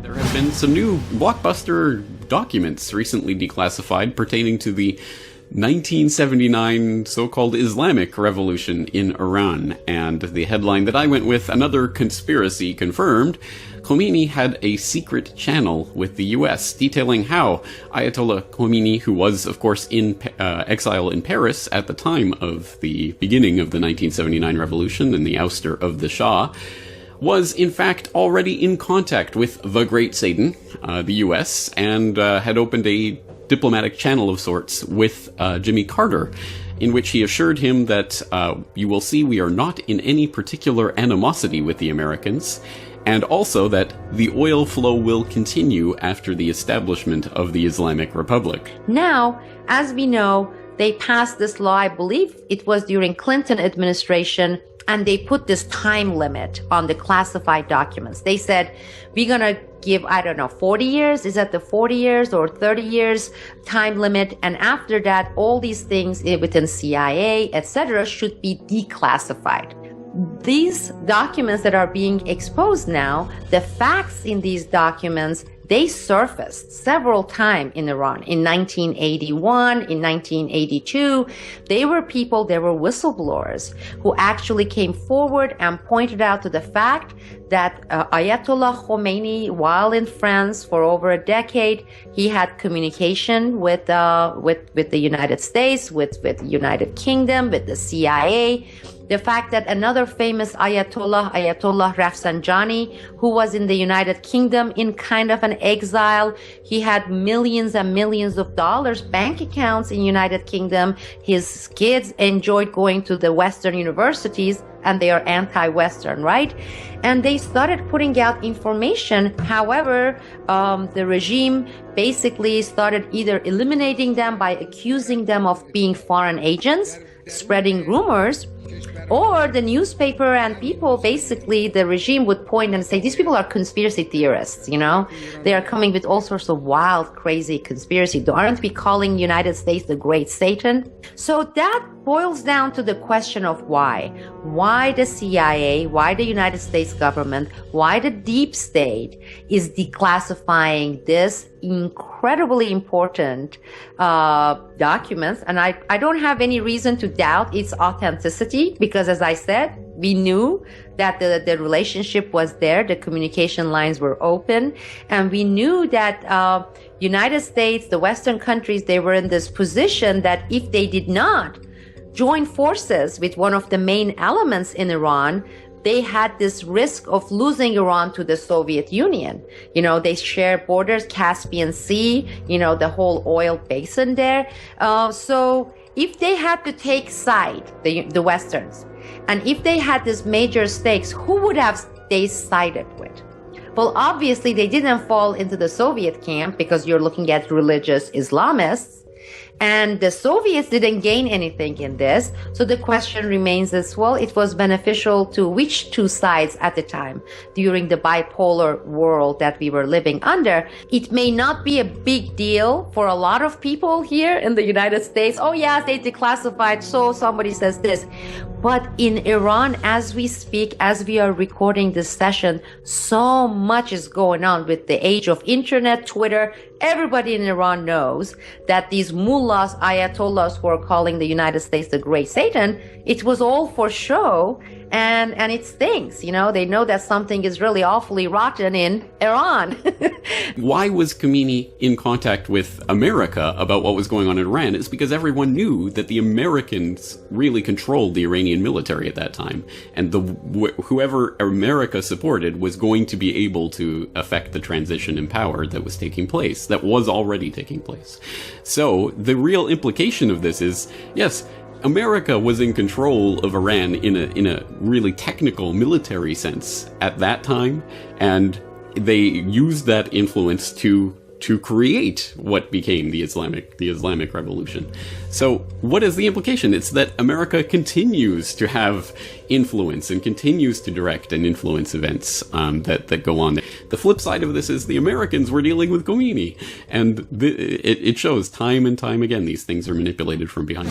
There have been some new blockbuster documents recently declassified pertaining to the 1979 so-called Islamic Revolution in Iran, and the headline that I went with, another conspiracy confirmed, Khomeini had a secret channel with the US, detailing how Ayatollah Khomeini, who was, of course, in exile in Paris at the time of the beginning of the 1979 revolution and the ouster of the Shah, was in fact already in contact with the Great Satan, the US, and had opened a diplomatic channel of sorts with Jimmy Carter, in which he assured him that you will see we are not in any particular animosity with the Americans, and also that the oil flow will continue after the establishment of the Islamic Republic. Now, as we know, they passed this law, I believe it was during Clinton administration, and they put this time limit on the classified documents. They said, we're going to give, 40 years? Is that the 40 years or 30 years time limit? And after that, all these things within CIA, etc., should be declassified. These documents that are being exposed now, the facts in these documents, they surfaced several times in Iran. In 1981, in 1982, they were whistleblowers who actually came forward and pointed out to the fact that Ayatollah Khomeini, while in France for over a decade, he had communication with the United States, with the United Kingdom, with the CIA. The fact that another famous Ayatollah Rafsanjani, who was in the United Kingdom in kind of an exile, he had millions and millions of dollars, bank accounts in United Kingdom. His kids enjoyed going to the Western universities, and they are anti-Western, right? And they started putting out information. However, the regime basically started either eliminating them by accusing them of being foreign agents, spreading rumors, or the newspaper and people, basically the regime would point and say, these people are conspiracy theorists, they are coming with all sorts of wild, crazy conspiracy. Aren't we calling United States the Great Satan? So that boils down to the question of why. Why the CIA, why the United States government, why the deep state is declassifying this incredibly important documents. And I don't have any reason to doubt its authenticity, because as I said, we knew that the relationship was there, the communication lines were open, and we knew that United States, the Western countries, they were in this position that if they did not join forces with one of the main elements in Iran, they had this risk of losing Iran to the Soviet Union. They share borders, Caspian Sea, the whole oil basin there. So if they had to take side, the Westerns, and if they had these major stakes, who would have they sided with? Well, obviously they didn't fall into the Soviet camp, because you're looking at religious Islamists. And the Soviets didn't gain anything in this. So the question remains as well, it was beneficial to which two sides at the time during the bipolar world that we were living under? It may not be a big deal for a lot of people here in the United States. Oh yeah, they declassified, so somebody says this. But in Iran, as we speak, as we are recording this session, so much is going on with the age of internet, Twitter. Everybody in Iran knows that these mullahs, ayatollahs who are calling the United States the Great Satan, it was all for show, and it stinks. They know that something is really awfully rotten in Iran. Why was Khomeini in contact with America about what was going on in Iran? It's because everyone knew that the Americans really controlled the Iranian military at that time, and whoever America supported was going to be able to affect the transition in power that was taking place, that was already taking place. So the real implication of this is, yes, America was in control of Iran in a really technical military sense at that time, and they used that influence to create what became the Islamic Revolution. So what is the implication? It's that America continues to have influence and continues to direct and influence events that go on. The flip side of this is the Americans were dealing with Khomeini, and it shows time and time again these things are manipulated from behind.